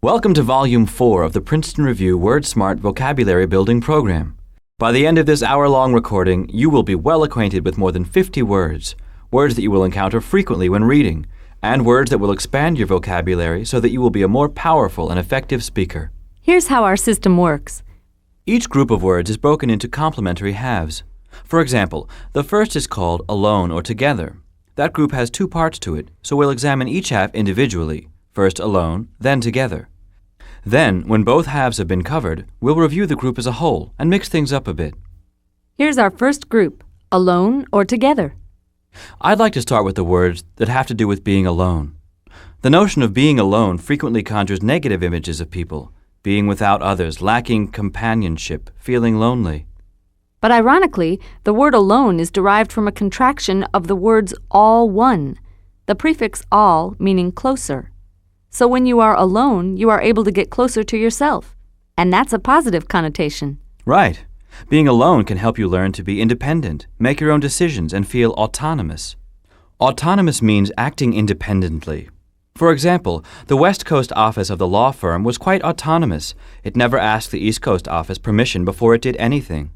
Welcome to Volume 4 of the Princeton Review WordSmart Vocabulary Building Program. By the end of this hour-long recording, you will be well acquainted with more than 50 words that you will encounter frequently when reading, and words that will expand your vocabulary so that you will be a more powerful and effective speaker. Here's how our system works. Each group of words is broken into complementary halves. For example, the first is called alone or together. That group has two parts to it, so we'll examine each half individually, first alone, then together. Then, when both halves have been covered, we'll review the group as a whole and mix things up a bit. Here's our first group, alone or together. I'd like to start with the words that have to do with being alone. The notion of being alone frequently conjures negative images of people, being without others, lacking companionship, feeling lonely. But ironically, the word alone is derived from a contraction of the words all one, the prefix all meaning closer. So when you are alone, you are able to get closer to yourself. And that's a positive connotation. Right. Being alone can help you learn to be independent, make your own decisions, and feel autonomous. Autonomous means acting independently. For example, the West Coast office of the law firm was quite autonomous. It never asked the East Coast office permission before it did anything.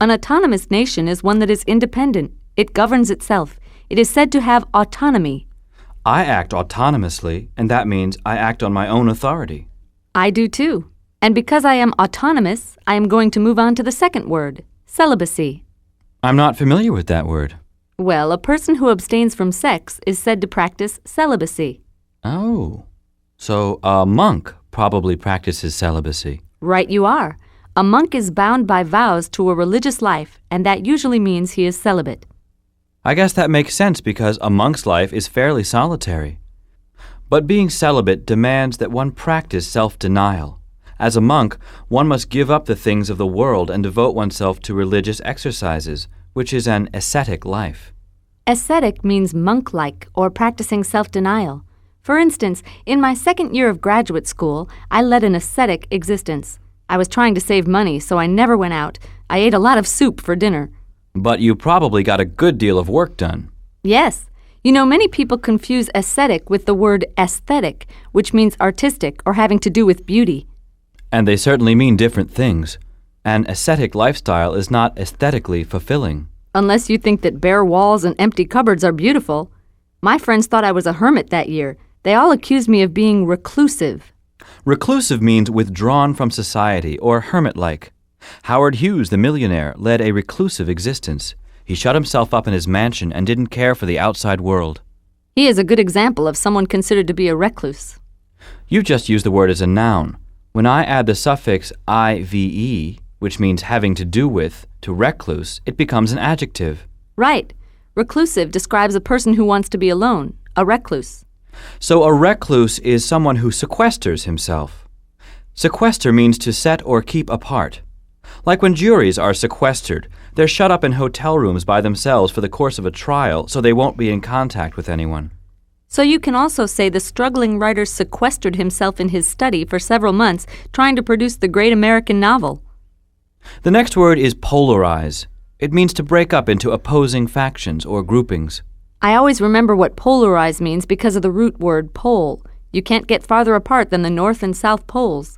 An autonomous nation is one that is independent. It governs itself. It is said to have autonomy. I act autonomously, and that means I act on my own authority. I do too. And because I am autonomous, I am going to move on to the second word, celibacy. I'm not familiar with that word. Well, a person who abstains from sex is said to practice celibacy. Oh, so a monk probably practices celibacy. Right you are. A monk is bound by vows to a religious life, and that usually means he is celibate. I guess that makes sense because a monk's life is fairly solitary. But being celibate demands that one practice self-denial. As a monk, one must give up the things of the world and devote oneself to religious exercises, which is an ascetic life. Ascetic means monk-like or practicing self-denial. For instance, in my second year of graduate school, I led an ascetic existence. I was trying to save money, so I never went out. I ate a lot of soup for dinner. But you probably got a good deal of work done. Yes. You know, many people confuse ascetic with the word aesthetic, which means artistic or having to do with beauty. And they certainly mean different things. An ascetic lifestyle is not aesthetically fulfilling. Unless you think that bare walls and empty cupboards are beautiful. My friends thought I was a hermit that year. They all accused me of being reclusive. Reclusive means withdrawn from society or hermit-like. Howard Hughes, the millionaire, led a reclusive existence. He shut himself up in his mansion and didn't care for the outside world. He is a good example of someone considered to be a recluse. You just used the word as a noun. When I add the suffix ive, which means having to do with, to recluse, it becomes an adjective. Right. Reclusive describes a person who wants to be alone, a recluse. So a recluse is someone who sequesters himself. Sequester means to set or keep apart. Like when juries are sequestered, they're shut up in hotel rooms by themselves for the course of a trial so they won't be in contact with anyone. So you can also say the struggling writer sequestered himself in his study for several months trying to produce the great American novel. The next word is polarize. It means to break up into opposing factions or groupings. I always remember what polarize means because of the root word pole. You can't get farther apart than the North and South poles.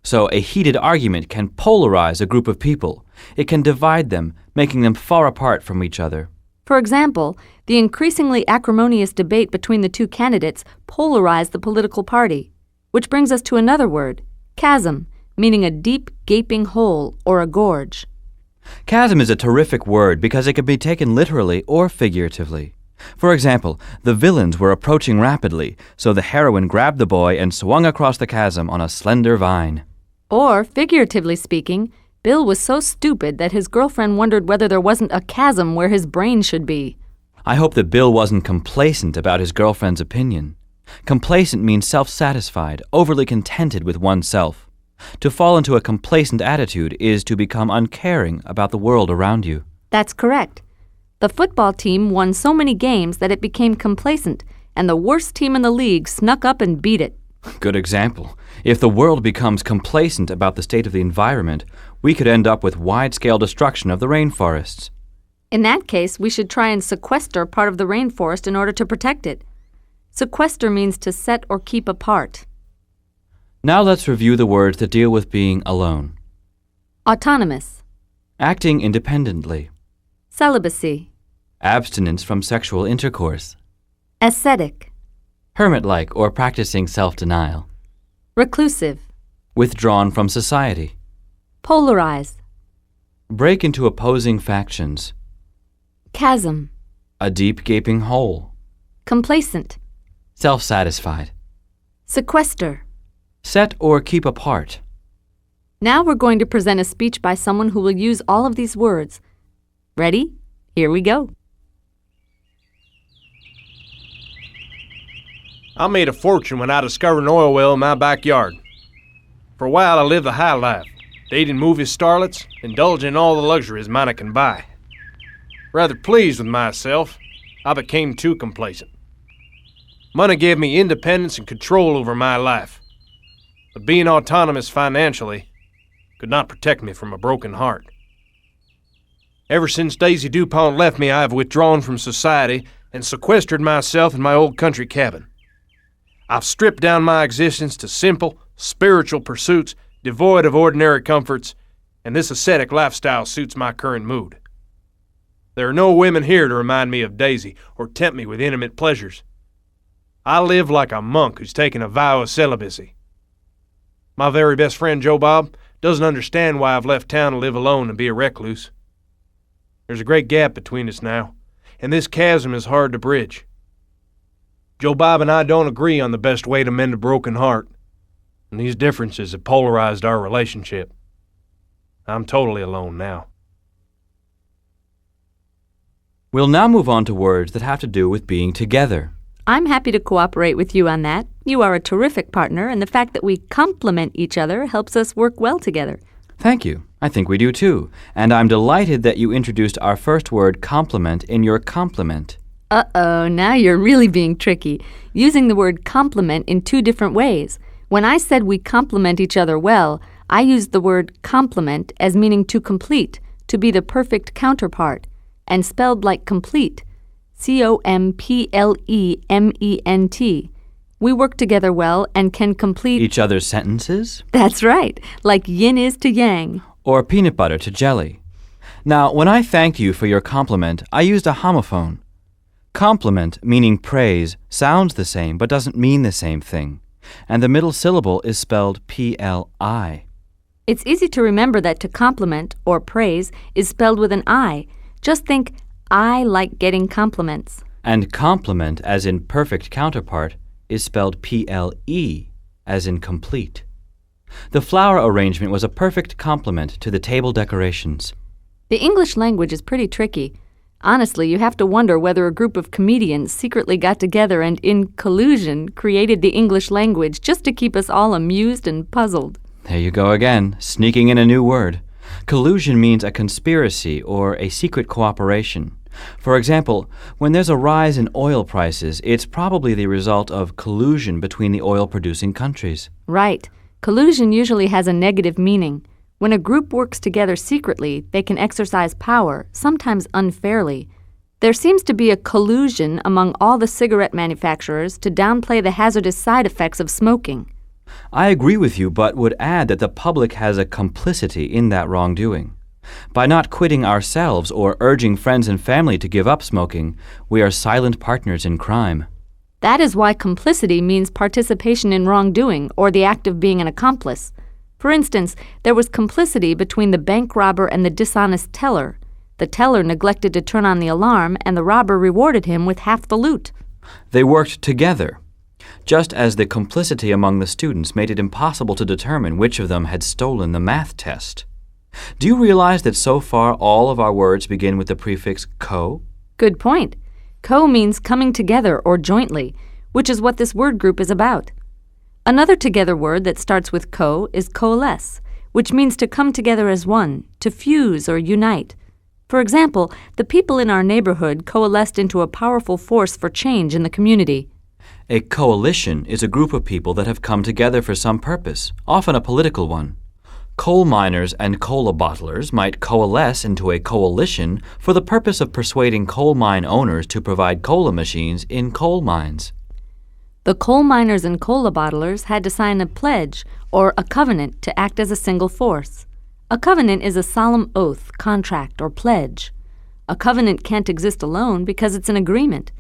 So a heated argument can polarize a group of people. It can divide them, making them far apart from each other. For example, the increasingly acrimonious debate between the two candidates polarized the political party. Which brings us to another word, chasm, meaning a deep, gaping hole or a gorge. Chasm is a terrific word because it can be taken literally or figuratively. For example, the villains were approaching rapidly, so the heroine grabbed the boy and swung across the chasm on a slender vine. Or, figuratively speaking, Bill was so stupid that his girlfriend wondered whether there wasn't a chasm where his brain should be. I hope that Bill wasn't complacent about his girlfriend's opinion. Complacent means self-satisfied, overly contented with oneself. To fall into a complacent attitude is to become uncaring about the world around you. That's correct. The football team won so many games that it became complacent, and the worst team in the league snuck up and beat it. Good example. If the world becomes complacent about the state of the environment, we could end up with wide-scale destruction of the rainforests. In that case, we should try and sequester part of the rainforest in order to protect it. Sequester means to set or keep apart. Now let's review the words that deal with being alone. Autonomous, Acting independently. celibacy, Abstinence from sexual intercourse. ascetic, Hermit-like or practicing self-denial. reclusive, Withdrawn from society. polarize, Break into opposing factions. chasm, A deep gaping hole. complacent, Self-satisfied. sequester. Set or keep apart. Now we're going to present a speech by someone who will use all of these words. Ready? Here we go. I made a fortune when I discovered an oil well in my backyard. For a while I lived the high life, dating movie starlets, indulging in all the luxuries money can buy. Rather pleased with myself, I became too complacent. Money gave me independence and control over my life, but being autonomous financially could not protect me from a broken heart. Ever since Daisy DuPont left me, I have withdrawn from society and sequestered myself in my old country cabin. I've stripped down my existence to simple, spiritual pursuits devoid of ordinary comforts, and this ascetic lifestyle suits my current mood. There are no women here to remind me of Daisy or tempt me with intimate pleasures. I live like a monk who's taken a vow of celibacy. My very best friend Joe Bob doesn't understand why I've left town to live alone and be a recluse. There's a great gap between us now, and this chasm is hard to bridge. Joe Bob and I don't agree on the best way to mend a broken heart, and these differences have polarized our relationship. I'm totally alone now. We'll now move on to words that have to do with being together. I'm happy to cooperate with you on that. You are a terrific partner, and the fact that we complement each other helps us work well together. Thank you. I think we do too. And I'm delighted that you introduced our first word, complement, in your compliment. Uh-oh, now you're really being tricky, using the word complement in two different ways. When I said we complement each other well, I used the word complement as meaning to complete, to be the perfect counterpart, and spelled like complete. C-O-M-P-L-E-M-E-N-T. We work together well and can complete Each other's sentences? That's right, like yin is to yang. Or peanut butter to jelly. Now, when I thanked you for your compliment, I used a homophone. Compliment, meaning praise, sounds the same but doesn't mean the same thing. And the middle syllable is spelled P-L-I. It's easy to remember that to compliment, or praise, is spelled with an I. Just think, I like getting compliments. And complement, as in perfect counterpart, is spelled P-L-E, as in complete. The flower arrangement was a perfect complement to the table decorations. The English language is pretty tricky. Honestly, you have to wonder whether a group of comedians secretly got together and, in collusion, created the English language just to keep us all amused and puzzled. There you go again, sneaking in a new word. Collusion means a conspiracy or a secret cooperation. For example, when there's a rise in oil prices, it's probably the result of collusion between the oil-producing countries. Right. Collusion usually has a negative meaning. When a group works together secretly, they can exercise power, sometimes unfairly. There seems to be a collusion among all the cigarette manufacturers to downplay the hazardous side effects of smoking. I agree with you, but would add that the public has a complicity in that wrongdoing. By not quitting ourselves or urging friends and family to give up smoking, we are silent partners in crime. That is why complicity means participation in wrongdoing or the act of being an accomplice. For instance, there was complicity between the bank robber and the dishonest teller. The teller neglected to turn on the alarm, and the robber rewarded him with half the loot. They worked together, just as the complicity among the students made it impossible to determine which of them had stolen the math test. Do you realize that so far all of our words begin with the prefix co? Good point. Co means coming together or jointly, which is what this word group is about. Another together word that starts with co is coalesce, which means to come together as one, to fuse or unite. For example, the people in our neighborhood coalesced into a powerful force for change in the community. A coalition is a group of people that have come together for some purpose, often a political one. Coal miners and cola bottlers might coalesce into a coalition for the purpose of persuading coal mine owners to provide cola machines in coal mines. The coal miners and cola bottlers had to sign a pledge or a covenant to act as a single force. A covenant is a solemn oath, contract, or pledge. A covenant can't exist alone because it's an agreement.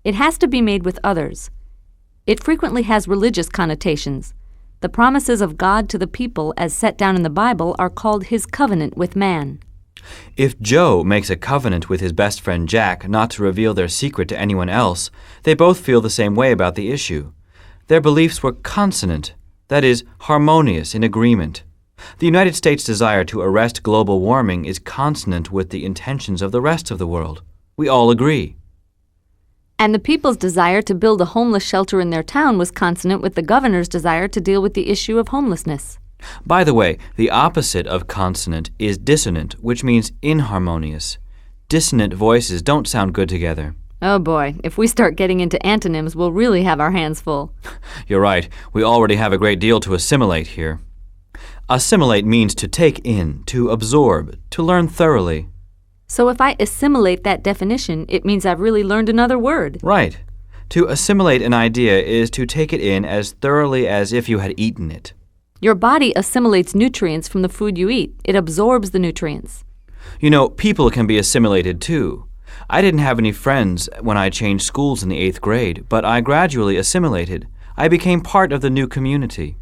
It has to be made with others. It frequently has religious connotations. The promises of God to the people as set down in the Bible are called His covenant with man. If Joe makes a covenant with his best friend Jack not to reveal their secret to anyone else, they both feel the same way about the issue. Their beliefs were consonant, that is, harmonious in agreement. The United States' desire to arrest global warming is consonant with the intentions of the rest of the world. We all agree. And the people's desire to build a homeless shelter in their town was consonant with the governor's desire to deal with the issue of homelessness. By the way, the opposite of consonant is dissonant, which means inharmonious. Dissonant voices don't sound good together. Oh boy, if we start getting into antonyms, we'll really have our hands full. You're right. We already have a great deal to assimilate here. Assimilate means to take in, to absorb, to learn thoroughly. So if I assimilate that definition, it means I've really learned another word. Right. To assimilate an idea is to take it in as thoroughly as if you had eaten it. Your body assimilates nutrients from the food you eat. It absorbs the nutrients. You know, people can be assimilated too. I didn't have any friends when I changed schools in the 8th grade, but I gradually assimilated. I became part of the new community.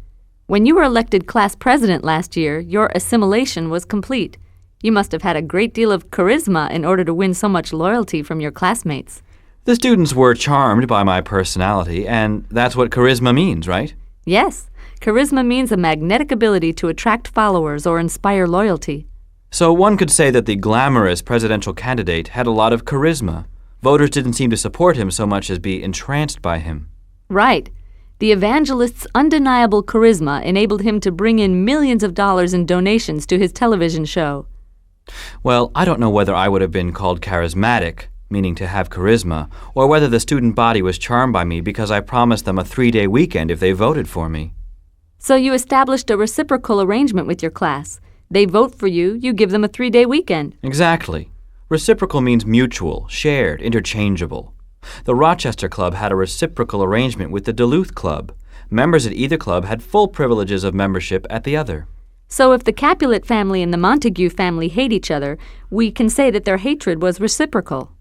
When you were elected class president last year, your assimilation was complete. You must have had a great deal of charisma in order to win so much loyalty from your classmates. The students were charmed by my personality, and that's what charisma means, right? Yes. Charisma means a magnetic ability to attract followers or inspire loyalty. So one could say that the glamorous presidential candidate had a lot of charisma. Voters didn't seem to support him so much as be entranced by him. Right. The evangelist's undeniable charisma enabled him to bring in millions of dollars in donations to his television show. Well, I don't know whether I would have been called charismatic, meaning to have charisma, or whether the student body was charmed by me because I promised them a 3-day weekend if they voted for me. So you established a reciprocal arrangement with your class. They vote for you, you give them a 3-day weekend. Exactly. Reciprocal means mutual, shared, interchangeable. The Rochester Club had a reciprocal arrangement with the Duluth Club. Members at either club had full privileges of membership at the other. So if the Capulet family and the Montague family hate each other, we can say that their hatred was reciprocal.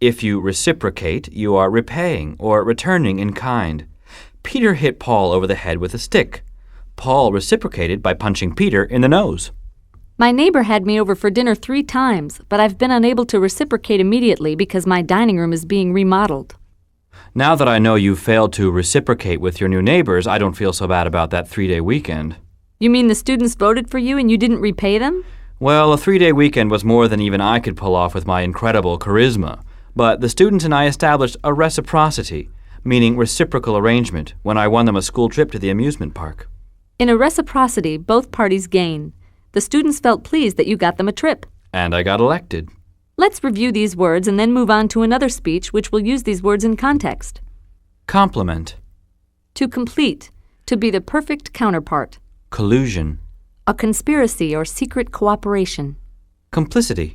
If you reciprocate, you are repaying or returning in kind. Peter hit Paul over the head with a stick. Paul reciprocated by punching Peter in the nose. My neighbor had me over for dinner 3 times, but I've been unable to reciprocate immediately because my dining room is being remodeled. Now that I know you failed to reciprocate with your new neighbors, I don't feel so bad about that 3-day weekend. You mean the students voted for you and you didn't repay them? Well, a 3-day weekend was more than even I could pull off with my incredible charisma. But the students and I established a reciprocity, meaning reciprocal arrangement, when I won them a school trip to the amusement park. In a reciprocity, both parties gain. The students felt pleased that you got them a trip. And I got elected. Let's review these words and then move on to another speech which will use these words in context. Complement. To complete, to be the perfect counterpart. Collusion. A conspiracy or secret cooperation. Complicity.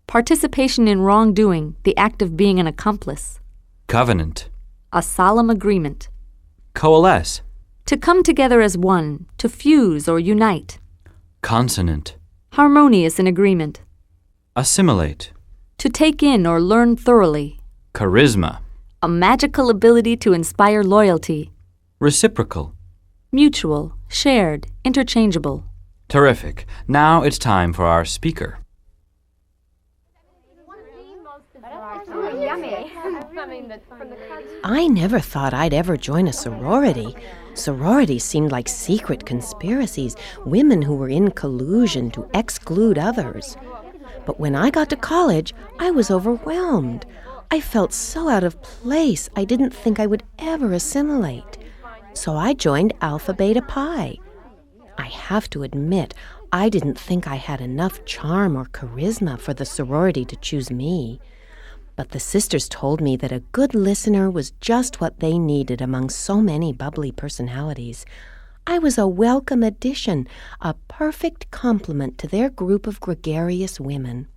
Participation in wrongdoing, the act of being an accomplice. Covenant. A solemn agreement. Coalesce. To come together as one, to fuse or unite. Consonant. Harmonious in agreement. Assimilate. To take in or learn thoroughly. Charisma. A magical ability to inspire loyalty. Reciprocal. Mutual, shared, interchangeable. Terrific. Now it's time for our speaker. I never thought I'd ever join a sorority. Sororities seemed like secret conspiracies, women who were in collusion to exclude others. But when I got to college, I was overwhelmed. I felt so out of place, I didn't think I would ever assimilate. So I joined Alpha Beta Pi. I have to admit, I didn't think I had enough charm or charisma for the sorority to choose me. But the sisters told me that a good listener was just what they needed among so many bubbly personalities. I was a welcome addition, a perfect complement to their group of gregarious women.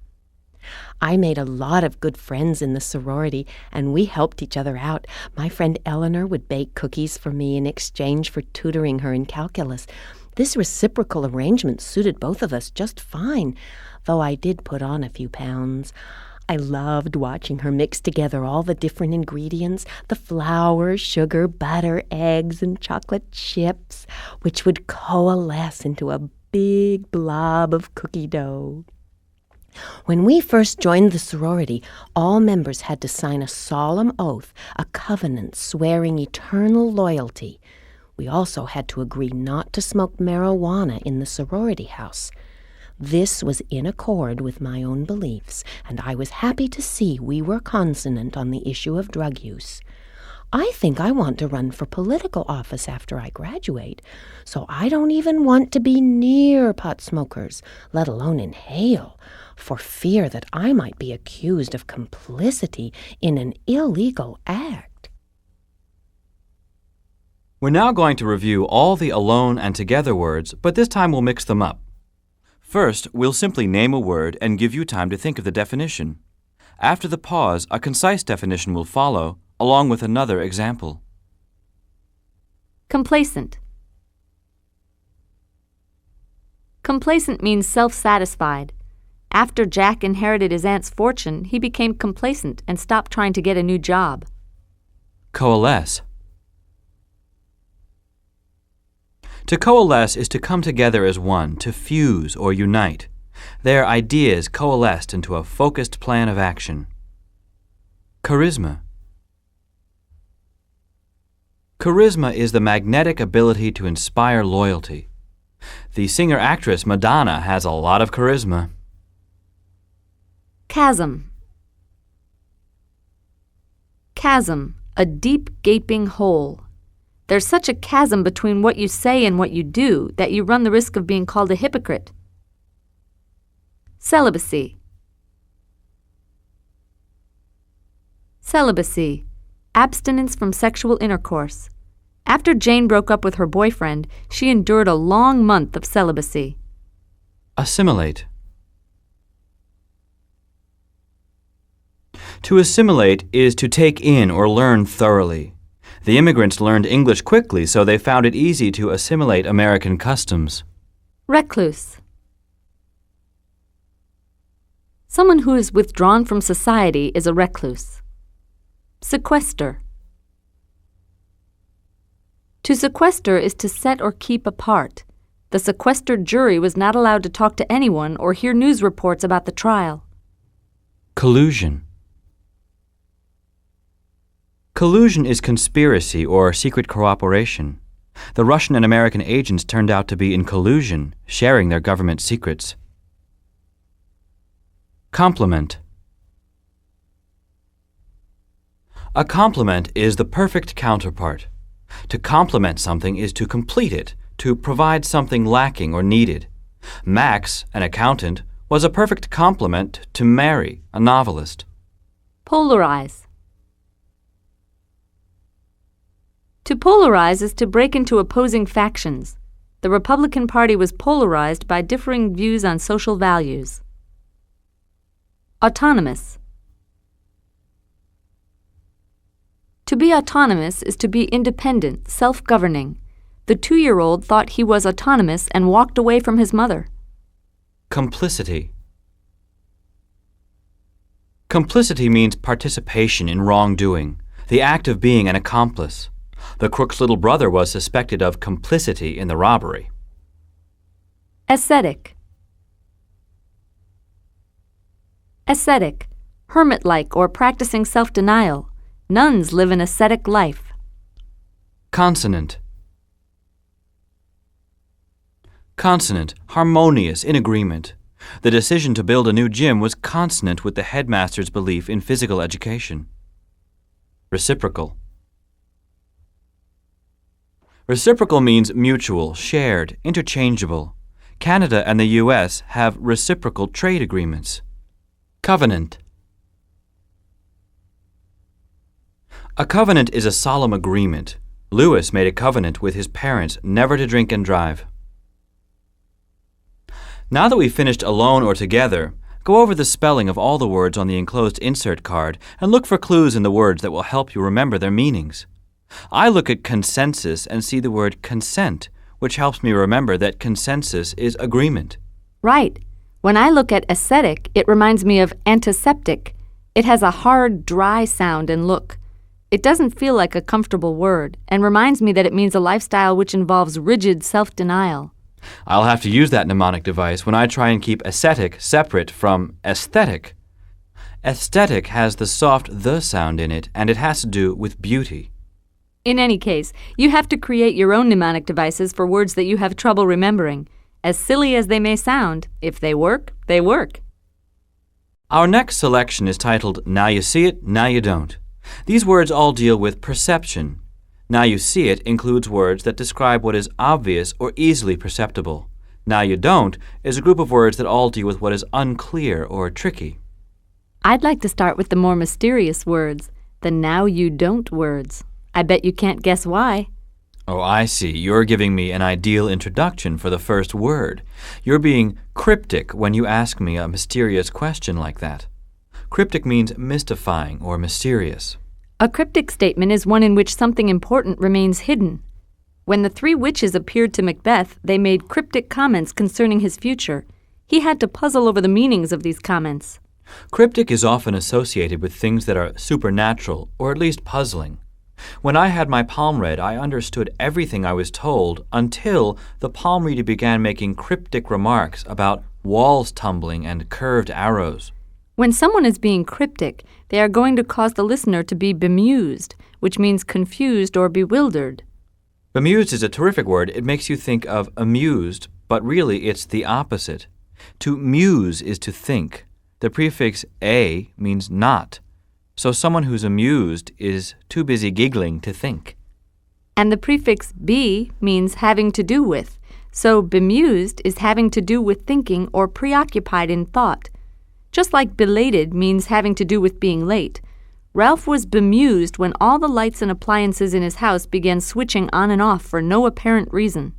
I made a lot of good friends in the sorority, and we helped each other out. My friend Eleanor would bake cookies for me in exchange for tutoring her in calculus. This reciprocal arrangement suited both of us just fine, though I did put on a few pounds. I loved watching her mix together all the different ingredients, the flour, sugar, butter, eggs, and chocolate chips, which would coalesce into a big blob of cookie dough. When we first joined the sorority, all members had to sign a solemn oath, a covenant swearing eternal loyalty. We also had to agree not to smoke marijuana in the sorority house. This was in accord with my own beliefs, and I was happy to see we were consonant on the issue of drug use. I think I want to run for political office after I graduate, so I don't even want to be near pot smokers, let alone inhale, for fear that I might be accused of complicity in an illegal act. We're now going to review all the alone and together words, but this time we'll mix them up. First, we'll simply name a word and give you time to think of the definition. After the pause, a concise definition will follow, along with another example. Complacent. Complacent means self-satisfied. After Jack inherited his aunt's fortune, he became complacent and stopped trying to get a new job. Coalesce. To coalesce is to come together as one, to fuse or unite. Their ideas coalesced into a focused plan of action. Charisma. Charisma is the magnetic ability to inspire loyalty. The singer-actress Madonna has a lot of charisma. Chasm. Chasm, a deep gaping hole. There's such a chasm between what you say and what you do that you run the risk of being called a hypocrite. Celibacy. Celibacy, abstinence from sexual intercourse. After Jane broke up with her boyfriend, she endured a long month of celibacy. Assimilate. To assimilate is to take in or learn thoroughly. The immigrants learned English quickly, so they found it easy to assimilate American customs. Recluse. Someone who is withdrawn from society is a recluse. Sequester. To sequester is to set or keep apart. The sequestered jury was not allowed to talk to anyone or hear news reports about the trial. Collusion. Collusion is conspiracy or secret cooperation. The Russian and American agents turned out to be in collusion, sharing their government secrets. Complement. A complement is the perfect counterpart. To complement something is to complete it, to provide something lacking or needed. Max, an accountant, was a perfect complement to Mary, a novelist. Polarize. To polarize is to break into opposing factions. The Republican Party was polarized by differing views on social values. Autonomous. To be autonomous is to be independent, self-governing. The 2-year-old thought he was autonomous and walked away from his mother. Complicity. Complicity means participation in wrongdoing, the act of being an accomplice. The crook's little brother was suspected of complicity in the robbery. Ascetic. Ascetic, hermit-like or practicing self-denial. Nuns live an ascetic life. Consonant. Consonant, harmonious, in agreement. The decision to build a new gym was consonant with the headmaster's belief in physical education. Reciprocal. Reciprocal means mutual, shared, interchangeable. Canada and the U.S. have reciprocal trade agreements. Covenant. A covenant is a solemn agreement. Lewis made a covenant with his parents never to drink and drive. Now that we've finished alone or together, Go over the spelling of all the words on the enclosed insert card and look for clues in the words that will help you remember their meanings. I look at consensus and see the word consent, which helps me remember that consensus is agreement. Right. When I look at aesthetic, it reminds me of antiseptic. It has a hard, dry sound and look. It doesn't feel like a comfortable word and reminds me that it means a lifestyle which involves rigid self-denial. I'll have to use that mnemonic device when I try and keep ascetic separate from aesthetic. Aesthetic has the soft the sound in it, and it has to do with beauty. In any case, you have to create your own mnemonic devices for words that you have trouble remembering. As silly as they may sound, if they work, they work. Our next selection is titled Now You See It, Now You Don't. These words all deal with perception. Now You See It includes words that describe what is obvious or easily perceptible. Now You Don't is a group of words that all deal with what is unclear or tricky. I'd like to start with the more mysterious words, the now you don't words. I bet you can't guess why. Oh, I see. You're giving me an ideal introduction for the first word. You're being cryptic when you ask me a mysterious question like that. Cryptic means mystifying or mysterious. A cryptic statement is one in which something important remains hidden. When the three witches appeared to Macbeth, they made cryptic comments concerning his future. He had to puzzle over the meanings of these comments. Cryptic is often associated with things that are supernatural or at least puzzling. When I had my palm read, I understood everything I was told until the palm reader began making cryptic remarks about walls tumbling and curved arrows. When someone is being cryptic, they are going to cause the listener to be bemused, which means confused or bewildered. Bemused is a terrific word. It makes you think of amused, but really it's the opposite. To muse is to think. The prefix a means not. So someone who's amused is too busy giggling to think. And the prefix be means having to do with. So bemused is having to do with thinking or preoccupied in thought. Just like belated means having to do with being late. Ralph was bemused when all the lights and appliances in his house began switching on and off for no apparent reason.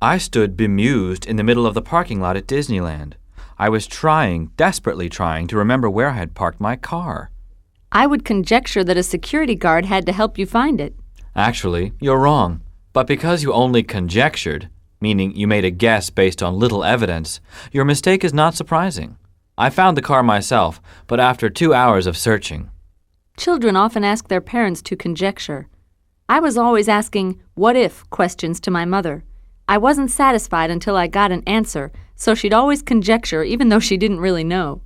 I stood bemused in the middle of the parking lot at Disneyland. I was desperately trying to remember where I had parked my car. I would conjecture that a security guard had to help you find it. Actually, you're wrong. But because you only conjectured, meaning you made a guess based on little evidence, your mistake is not surprising. I found the car myself, but after 2 hours of searching. Children often ask their parents to conjecture. I was always asking what-if questions to my mother. I wasn't satisfied until I got an answer, so she'd always conjecture even though she didn't really know.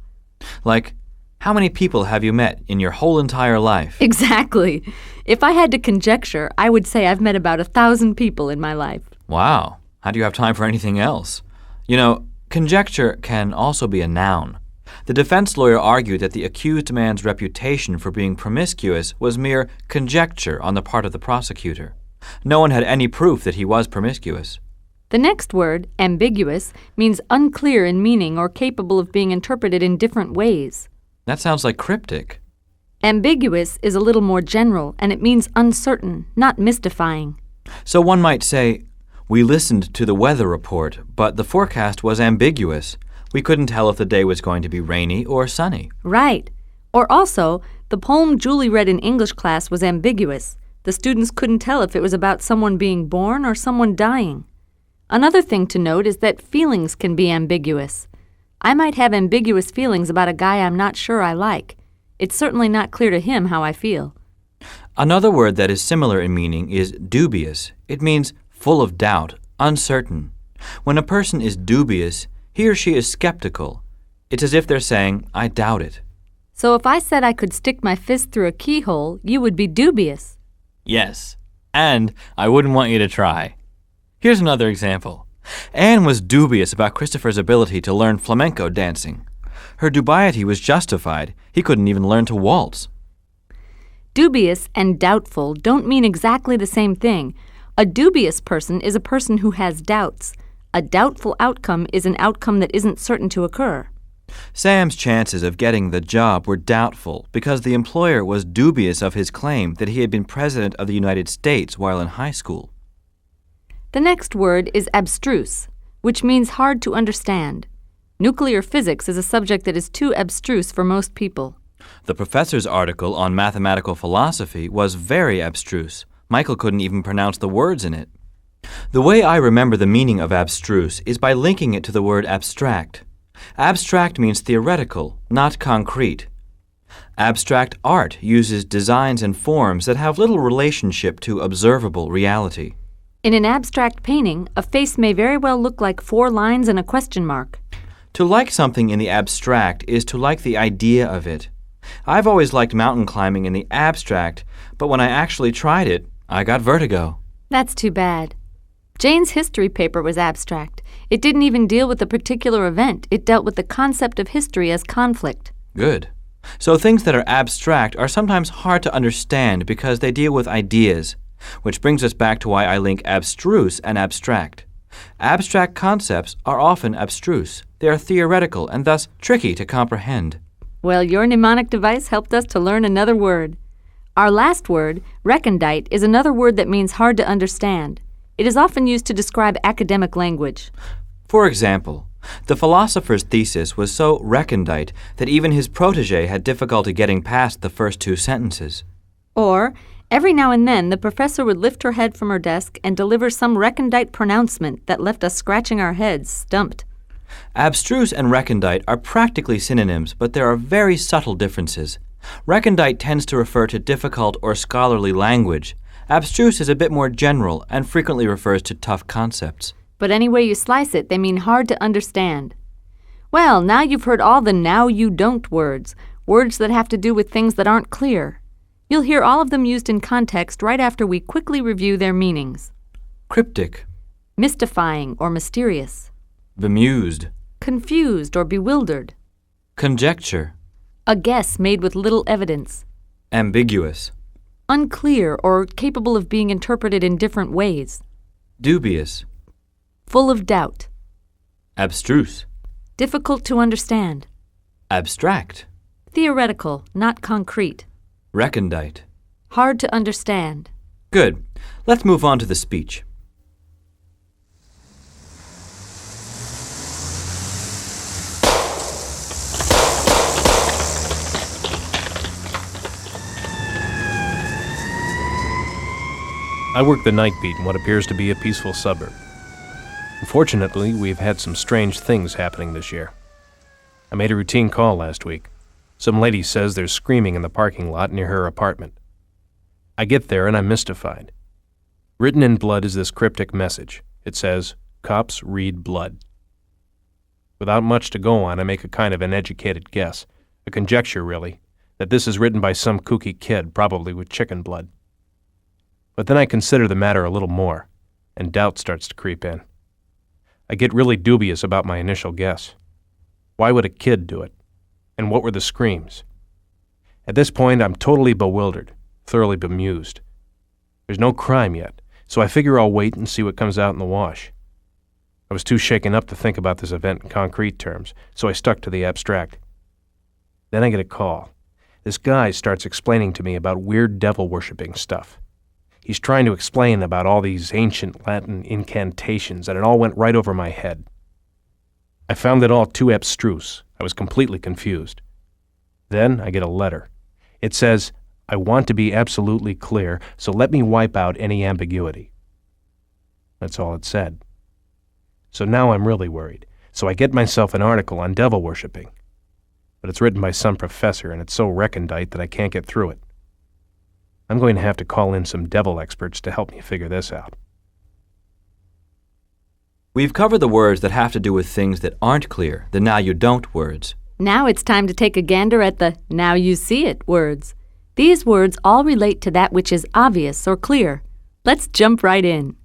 Like, how many people have you met in your whole entire life? Exactly. If I had to conjecture, I would say I've met about 1,000 people in my life. Wow. How do you have time for anything else? You know, conjecture can also be a noun. The defense lawyer argued that the accused man's reputation for being promiscuous was mere conjecture on the part of the prosecutor. No one had any proof that he was promiscuous. The next word, ambiguous, means unclear in meaning or capable of being interpreted in different ways. That sounds like cryptic. Ambiguous is a little more general, and it means uncertain, not mystifying. So one might say, we listened to the weather report, but the forecast was ambiguous. We couldn't tell if the day was going to be rainy or sunny. Right. Or also, the poem Julie read in English class was ambiguous. The students couldn't tell if it was about someone being born or someone dying. Another thing to note is that feelings can be ambiguous. I might have ambiguous feelings about a guy I'm not sure I like. It's certainly not clear to him how I feel. Another word that is similar in meaning is dubious. It means full of doubt, uncertain. When a person is dubious, he or she is skeptical. It's as if they're saying, I doubt it. So if I said I could stick my fist through a keyhole, you would be dubious. Yes, and I wouldn't want you to try. Here's another example. Anne was dubious about Christopher's ability to learn flamenco dancing. Her dubiety was justified. He couldn't even learn to waltz. Dubious and doubtful don't mean exactly the same thing. A dubious person is a person who has doubts. A doubtful outcome is an outcome that isn't certain to occur. Sam's chances of getting the job were doubtful because the employer was dubious of his claim that he had been President of the United States while in high school. The next word is abstruse, which means hard to understand. Nuclear physics is a subject that is too abstruse for most people. The professor's article on mathematical philosophy was very abstruse. Michael couldn't even pronounce the words in it. The way I remember the meaning of abstruse is by linking it to the word abstract. Abstract means theoretical, not concrete. Abstract art uses designs and forms that have little relationship to observable reality. In an abstract painting, a face may very well look like 4 lines and a question mark. To like something in the abstract is to like the idea of it. I've always liked mountain climbing in the abstract, but when I actually tried it, I got vertigo. That's too bad. Jane's history paper was abstract. It didn't even deal with a particular event. It dealt with the concept of history as conflict. Good. So things that are abstract are sometimes hard to understand because they deal with ideas, which brings us back to why I link abstruse and abstract. Abstract concepts are often abstruse. They are theoretical and thus tricky to comprehend. Well, your mnemonic device helped us to learn another word. Our last word, recondite, is another word that means hard to understand. It is often used to describe academic language. For example, the philosopher's thesis was so recondite that even his protege had difficulty getting past the first 2 sentences. Or, every now and then, the professor would lift her head from her desk and deliver some recondite pronouncement that left us scratching our heads, stumped. Abstruse and recondite are practically synonyms, but there are very subtle differences. Recondite tends to refer to difficult or scholarly language. Abstruse is a bit more general and frequently refers to tough concepts. But any way you slice it, they mean hard to understand. Well, now you've heard all the now you don't words, words that have to do with things that aren't clear. You'll hear all of them used in context right after we quickly review their meanings. Cryptic, Mystifying or mysterious. bemused, Confused or bewildered. conjecture, A guess made with little evidence. ambiguous, Unclear or capable of being interpreted in different ways. dubious, Full of doubt. abstruse, Difficult to understand. abstract, Theoretical, not concrete. recondite. Hard to understand. Good. Let's move on to the speech. I work the night beat in what appears to be a peaceful suburb. Unfortunately, we've had some strange things happening this year. I made a routine call last week. Some lady says there's screaming in the parking lot near her apartment. I get there and I'm mystified. Written in blood is this cryptic message. It says, "Cops read blood." Without much to go on, I make a kind of an educated guess, a conjecture really, that this is written by some kooky kid, probably with chicken blood. But then I consider the matter a little more, and doubt starts to creep in. I get really dubious about my initial guess. Why would a kid do it? And what were the screams? At this point, I'm totally bewildered, thoroughly bemused. There's no crime yet, so I figure I'll wait and see what comes out in the wash. I was too shaken up to think about this event in concrete terms, so I stuck to the abstract. Then I get a call. This guy starts explaining to me about weird devil-worshipping stuff. He's trying to explain about all these ancient Latin incantations, and it all went right over my head. I found it all too abstruse. I was completely confused. Then I get a letter. It says, "I want to be absolutely clear, so let me wipe out any ambiguity." That's all it said. So now I'm really worried. So I get myself an article on devil worshipping. But it's written by some professor, and it's so recondite that I can't get through it. I'm going to have to call in some devil experts to help me figure this out. We've covered the words that have to do with things that aren't clear, the now you don't words. Now it's time to take a gander at the now you see it words. These words all relate to that which is obvious or clear. Let's jump right in.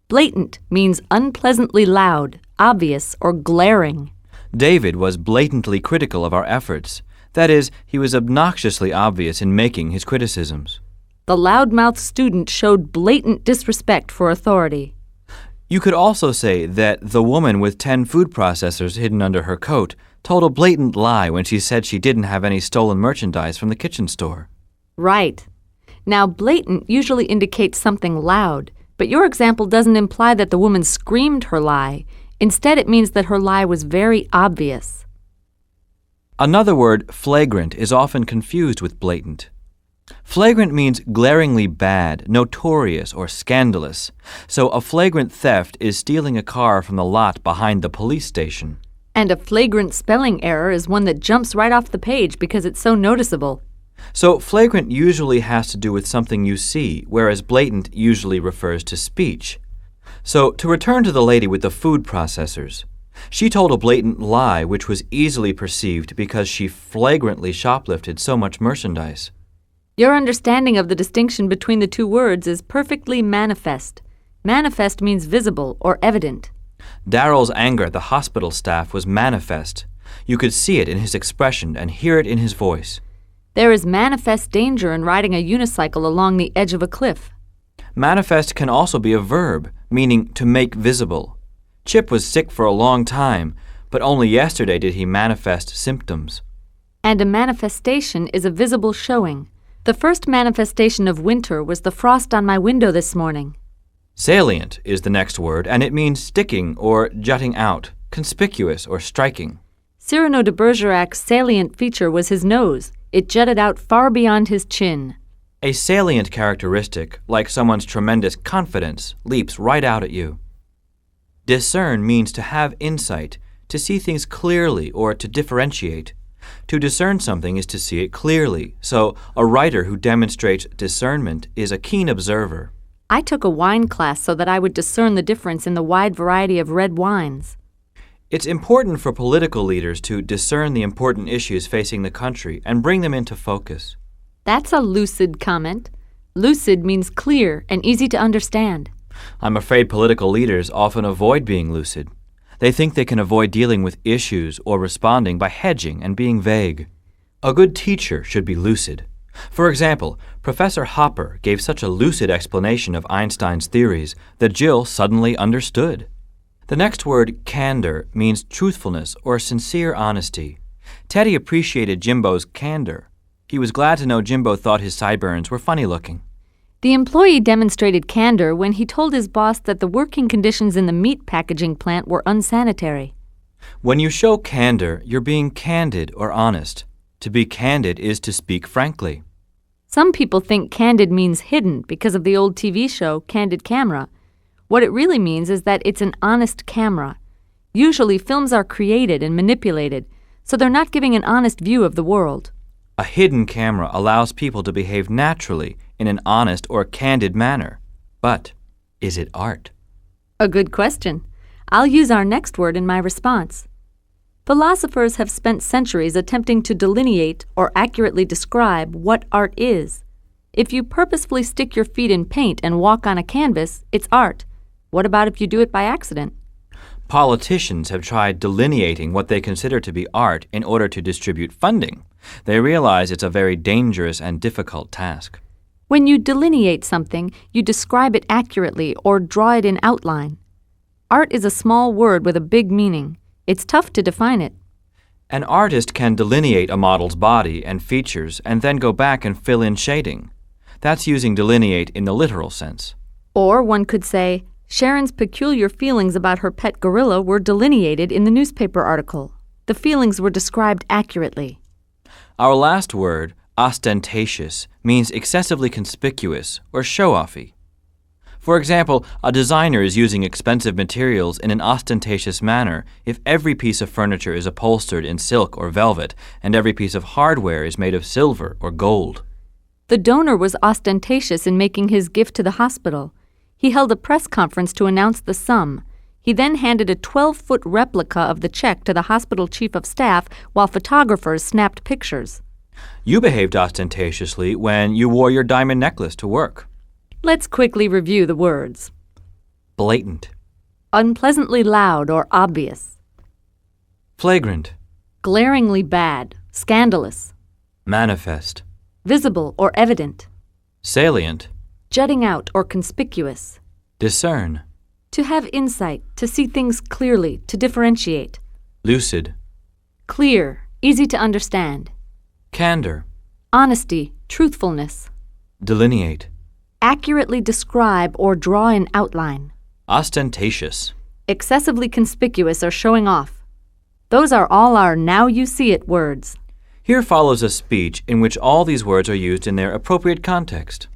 Blatant means unpleasantly loud, obvious, or glaring. David was blatantly critical of our efforts. That is, he was obnoxiously obvious in making his criticisms. The loudmouth student showed blatant disrespect for authority. You could also say that the woman with 10 food processors hidden under her coat told a blatant lie when she said she didn't have any stolen merchandise from the kitchen store. Right. Now, blatant usually indicates something loud, but your example doesn't imply that the woman screamed her lie. Instead, it means that her lie was very obvious. Another word, flagrant, is often confused with blatant. Flagrant means glaringly bad, notorious, or scandalous. So a flagrant theft is stealing a car from the lot behind the police station. And a flagrant spelling error is one that jumps right off the page because it's so noticeable. So flagrant usually has to do with something you see, whereas blatant usually refers to speech. So to return to the lady with the food processors, she told a blatant lie which was easily perceived because she flagrantly shoplifted so much merchandise. Your understanding of the distinction between the two words is perfectly manifest. Manifest means visible or evident. Darrell's anger at the hospital staff was manifest. You could see it in his expression and hear it in his voice. There is manifest danger in riding a unicycle along the edge of a cliff. Manifest can also be a verb, meaning to make visible. Chip was sick for a long time, but only yesterday did he manifest symptoms. And a manifestation is a visible showing. The first manifestation of winter was the frost on my window this morning. Salient is the next word, and it means sticking or jutting out, conspicuous or striking. Cyrano de Bergerac's salient feature was his nose. It jutted out far beyond his chin. A salient characteristic, like someone's tremendous confidence, leaps right out at you. Discern means to have insight, to see things clearly or to differentiate. To discern something is to see it clearly, so a writer who demonstrates discernment is a keen observer. I took a wine class so that I would discern the difference in the wide variety of red wines. It's important for political leaders to discern the important issues facing the country and bring them into focus. That's a lucid comment. Lucid means clear and easy to understand. I'm afraid political leaders often avoid being lucid. They think they can avoid dealing with issues or responding by hedging and being vague. A good teacher should be lucid. For example, Professor Hopper gave such a lucid explanation of Einstein's theories that Jill suddenly understood. The next word, candor, means truthfulness or sincere honesty. Teddy appreciated Jimbo's candor. He was glad to know Jimbo thought his sideburns were funny looking. The employee demonstrated candor when he told his boss that the working conditions in the meat packaging plant were unsanitary. When you show candor, you're being candid or honest. To be candid is to speak frankly. Some people think candid means hidden because of the old TV show Candid Camera. What it really means is that it's an honest camera. Usually films are created and manipulated, so they're not giving an honest view of the world. A hidden camera allows people to behave naturally in an honest or candid manner. But is it art? A good question. I'll use our next word in my response. Philosophers have spent centuries attempting to delineate or accurately describe what art is. If you purposefully stick your feet in paint and walk on a canvas, it's art. What about if you do it by accident? Politicians have tried delineating what they consider to be art in order to distribute funding. They realize it's a very dangerous and difficult task. When you delineate something, you describe it accurately or draw it in outline. Art is a small word with a big meaning. It's tough to define it. An artist can delineate a model's body and features and then go back and fill in shading. That's using delineate in the literal sense. Or one could say, Sharon's peculiar feelings about her pet gorilla were delineated in the newspaper article. The feelings were described accurately. Our last word, ostentatious, means excessively conspicuous or show-offy. For example, a designer is using expensive materials in an ostentatious manner if every piece of furniture is upholstered in silk or velvet and every piece of hardware is made of silver or gold. The donor was ostentatious in making his gift to the hospital. He held a press conference to announce the sum. He then handed a 12-foot replica of the check to the hospital chief of staff while photographers snapped pictures. You behaved ostentatiously when you wore your diamond necklace to work. Let's quickly review the words. Blatant. Unpleasantly loud or obvious. Flagrant. Glaringly bad, scandalous. Manifest. Visible or evident. Salient. Jutting out or conspicuous. Discern. To have insight, to see things clearly, to differentiate. Lucid. Clear, easy to understand. Candor. Honesty, truthfulness. Delineate. Accurately describe or draw in outline. Ostentatious. excessively conspicuous, or showing off. Those are all our now you see it words. Here follows a speech in which all these words are used in their appropriate context.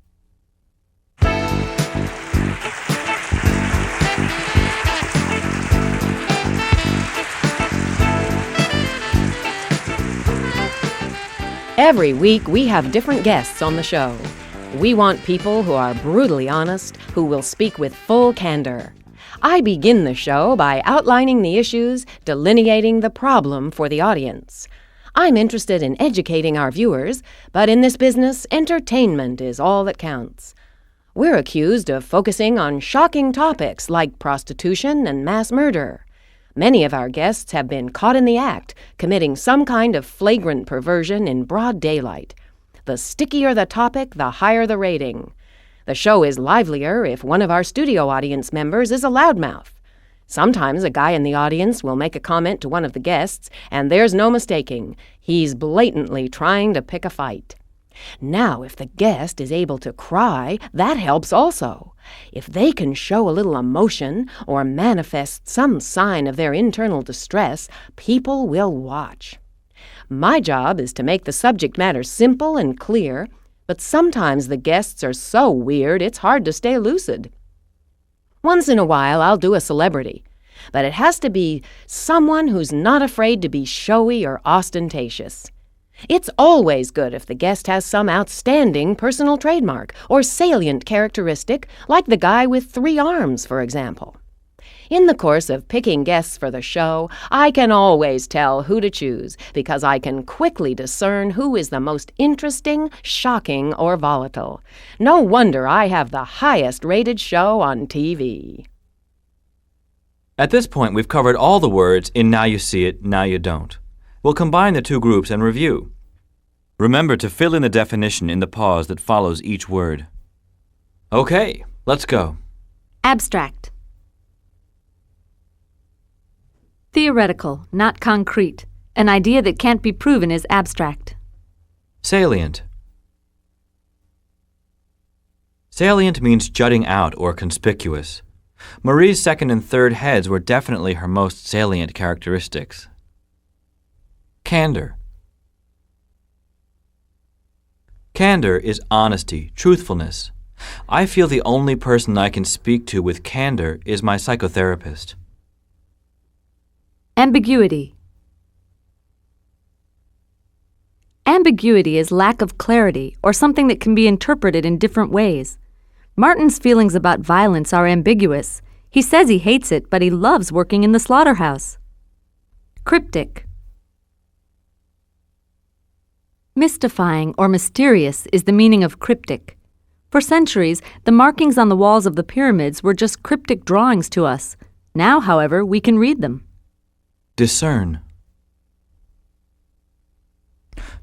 Every week, we have different guests on the show. We want people who are brutally honest, who will speak with full candor. I begin the show by outlining the issues, delineating the problem for the audience. I'm interested in educating our viewers, but in this business, entertainment is all that counts. We're accused of focusing on shocking topics like prostitution and mass murder. Many of our guests have been caught in the act, committing some kind of flagrant perversion in broad daylight. The stickier the topic, the higher the rating. The show is livelier if one of our studio audience members is a loudmouth. Sometimes a guy in the audience will make a comment to one of the guests, and there's no mistaking. He's blatantly trying to pick a fight. Now, if the guest is able to cry, that helps also. If they can show a little emotion or manifest some sign of their internal distress, people will watch. My job is to make the subject matter simple and clear, but sometimes the guests are so weird it's hard to stay lucid. Once in a while, I'll do a celebrity, but it has to be someone who's not afraid to be showy or ostentatious. It's always good if the guest has some outstanding personal trademark or salient characteristic, like the guy with 3 arms, for example. In the course of picking guests for the show, I can always tell who to choose because I can quickly discern who is the most interesting, shocking, or volatile. No wonder I have the highest-rated show on TV. At this point, we've covered all the words in Now You See It, Now You Don't. We'll combine the two groups and review. Remember to fill in the definition in the pause that follows each word. Okay, let's go. Abstract. Theoretical, not concrete. An idea that can't be proven is abstract. Salient. Salient means jutting out or conspicuous. Marie's second and third heads were definitely her most salient characteristics. Candor. Candor is honesty, truthfulness. I feel the only person I can speak to with candor is my psychotherapist. Ambiguity. Ambiguity is lack of clarity or something that can be interpreted in different ways. Martin's feelings about violence are ambiguous. He says he hates it, but he loves working in the slaughterhouse. Cryptic. Mystifying or mysterious is the meaning of cryptic. For centuries, the markings on the walls of the pyramids were just cryptic drawings to us. Now, however, we can read them. Discern.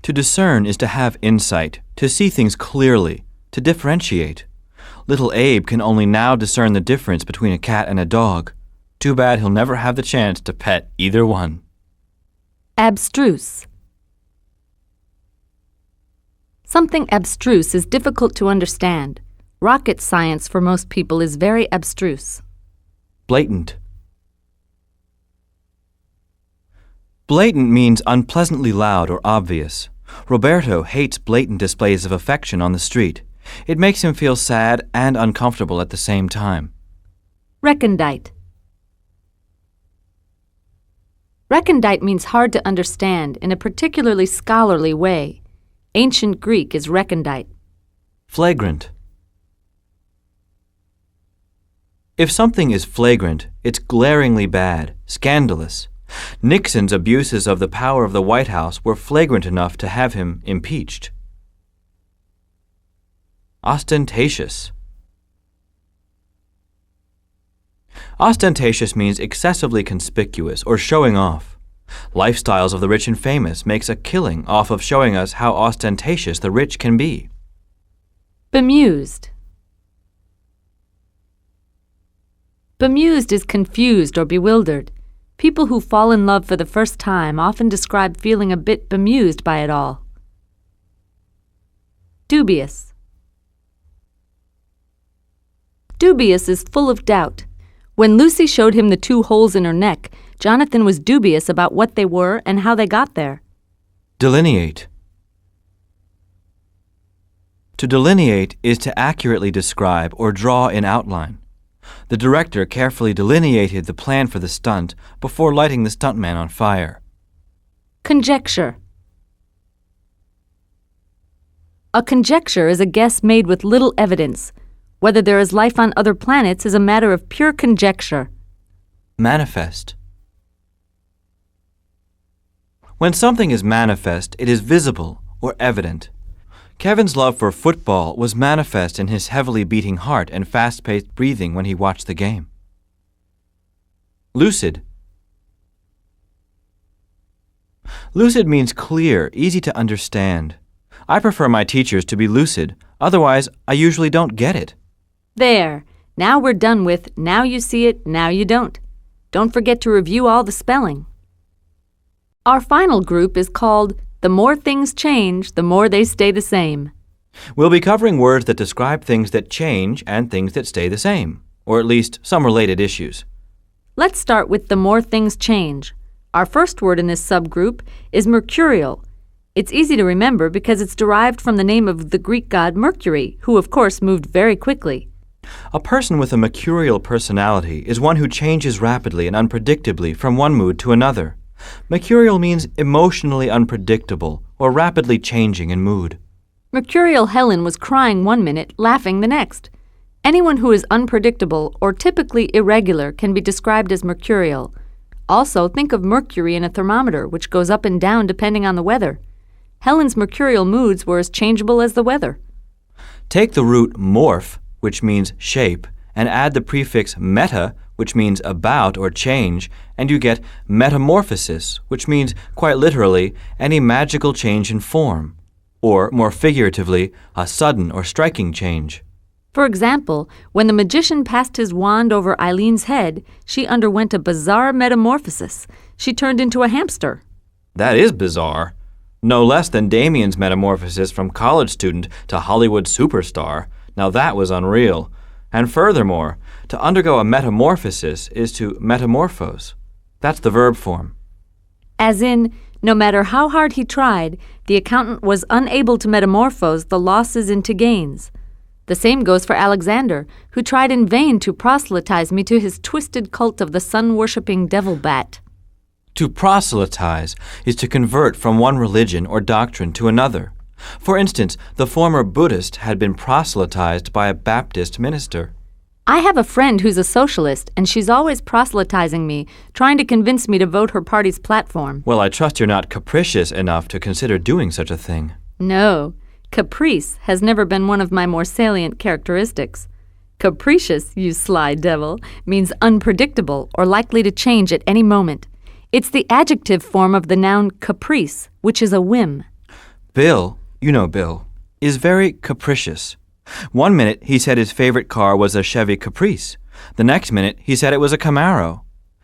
To discern is to have insight, to see things clearly, to differentiate. Little Abe can only now discern the difference between a cat and a dog. Too bad he'll never have the chance to pet either one. Abstruse. Something abstruse is difficult to understand. Rocket science for most people is very abstruse. Blatant. Blatant means unpleasantly loud or obvious. Roberto hates blatant displays of affection on the street. It makes him feel sad and uncomfortable at the same time. Recondite. Recondite means hard to understand in a particularly scholarly way. Ancient Greek is recondite. Flagrant. If something is flagrant, it's glaringly bad, scandalous. Nixon's abuses of the power of the White House were flagrant enough to have him impeached. Ostentatious. Ostentatious means excessively conspicuous or showing off. Lifestyles of the rich and famous makes a killing off of showing us how ostentatious the rich can be. Bemused. Bemused is confused or bewildered. People who fall in love for the first time often describe feeling a bit bemused by it all. Dubious. Dubious is full of doubt. When Lucy showed him the 2 holes in her neck, Jonathan was dubious about what they were and how they got there. Delineate. To delineate is to accurately describe or draw in outline. The director carefully delineated the plan for the stunt before lighting the stuntman on fire. Conjecture. A conjecture is a guess made with little evidence. Whether there is life on other planets is a matter of pure conjecture. Manifest. When something is manifest, it is visible or evident. Kevin's love for football was manifest in his heavily beating heart and fast-paced breathing when he watched the game. Lucid. Lucid means clear, easy to understand. I prefer my teachers to be lucid, otherwise I usually don't get it. There. Now we're done with now you see it, now you don't. Don't forget to review all the spelling. Our final group is called The More Things Change, the More They Stay the Same. We'll be covering words that describe things that change and things that stay the same, or at least some related issues. Let's start with The More Things Change. Our first word in this subgroup is mercurial. It's easy to remember because it's derived from the name of the Greek god Mercury, who of course moved very quickly. A person with a mercurial personality is one who changes rapidly and unpredictably from one mood to another. Mercurial means emotionally unpredictable or rapidly changing in mood. Mercurial Helen was crying one minute, laughing the next. Anyone who is unpredictable or typically irregular can be described as mercurial. Also, think of mercury in a thermometer, which goes up and down depending on the weather. Helen's mercurial moods were as changeable as the weather. Take the root morph, which means shape, and add the prefix meta, which means about or change, and you get metamorphosis, which means, quite literally, any magical change in form, or, more figuratively, a sudden or striking change. For example, when the magician passed his wand over Eileen's head, she underwent a bizarre metamorphosis. She turned into a hamster. That is bizarre. No less than Damien's metamorphosis from college student to Hollywood superstar. Now that was unreal. And furthermore, to undergo a metamorphosis is to metamorphose. That's the verb form. As in, no matter how hard he tried, the accountant was unable to metamorphose the losses into gains. The same goes for Alexander, who tried in vain to proselytize me to his twisted cult of the sun-worshipping devil bat. To proselytize is to convert from one religion or doctrine to another. For instance, the former Buddhist had been proselytized by a Baptist minister. I have a friend who's a socialist, and she's always proselytizing me, trying to convince me to vote her party's platform. Well, I trust you're not capricious enough to consider doing such a thing. No, caprice has never been one of my more salient characteristics. Capricious, you sly devil, means unpredictable or likely to change at any moment. It's the adjective form of the noun caprice, which is a whim. Bill, you know Bill, is very capricious. One minute he said his favorite car was a Chevy Caprice. The next minute he said it was a Camaro.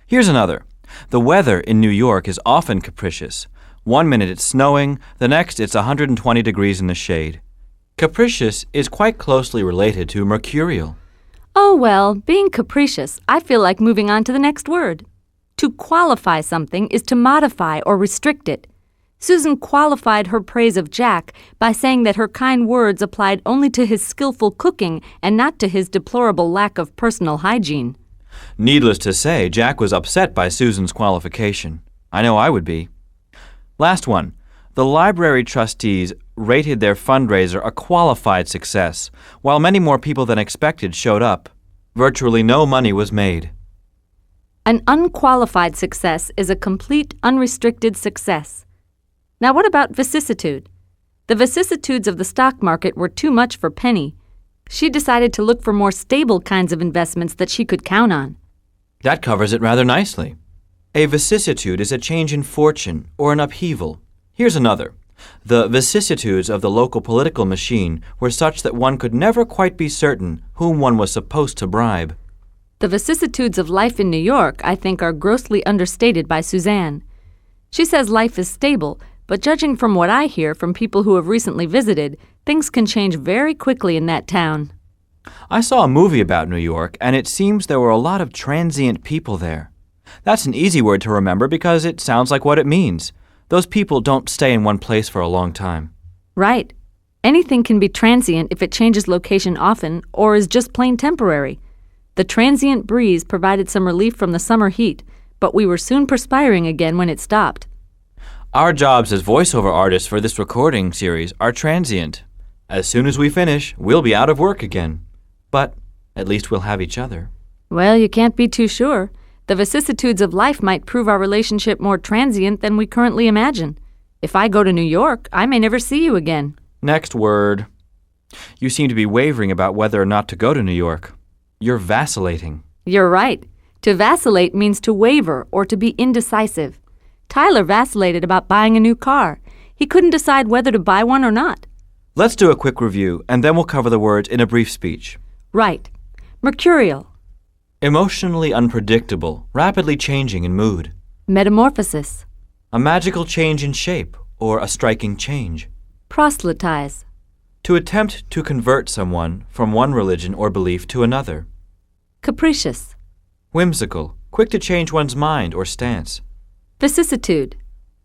Here's another. The weather in New York is often capricious. One minute it's snowing, the next it's 120 degrees in the shade. Capricious is quite closely related to mercurial. Oh, well, being capricious, I feel like moving on to the next word. To qualify something is to modify or restrict it. Susan qualified her praise of Jack by saying that her kind words applied only to his skillful cooking and not to his deplorable lack of personal hygiene. Needless to say, Jack was upset by Susan's qualification. I know I would be. Last one. The library trustees rated their fundraiser a qualified success, while many more people than expected showed up. Virtually no money was made. An unqualified success is a complete, unrestricted success. Now what about vicissitude? The vicissitudes of the stock market were too much for Penny. She decided to look for more stable kinds of investments that she could count on. That covers it rather nicely. A vicissitude is a change in fortune or an upheaval. Here's another. The vicissitudes of the local political machine were such that one could never quite be certain whom one was supposed to bribe. The vicissitudes of life in New York, I think, are grossly understated by Suzanne. She says life is stable, but judging from what I hear from people who have recently visited, things can change very quickly in that town. I saw a movie about New York, and it seems there were a lot of transient people there. That's an easy word to remember because it sounds like what it means. Those people don't stay in one place for a long time. Right. Anything can be transient if it changes location often or is just plain temporary. The transient breeze provided some relief from the summer heat, but we were soon perspiring again when it stopped. Our jobs as voiceover artists for this recording series are transient. As soon as we finish, we'll be out of work again. But at least we'll have each other. Well, you can't be too sure. The vicissitudes of life might prove our relationship more transient than we currently imagine. If I go to New York, I may never see you again. Next word. You seem to be wavering about whether or not to go to New York. You're vacillating. You're right. To vacillate means to waver or to be indecisive. Tyler vacillated about buying a new car. He couldn't decide whether to buy one or not. Let's do a quick review, and then we'll cover the words in a brief speech. Right. Mercurial. Emotionally unpredictable, rapidly changing in mood. Metamorphosis. A magical change in shape, or a striking change. Proselytize. To attempt to convert someone from one religion or belief to another. Capricious. Whimsical, quick to change one's mind or stance. Vicissitude.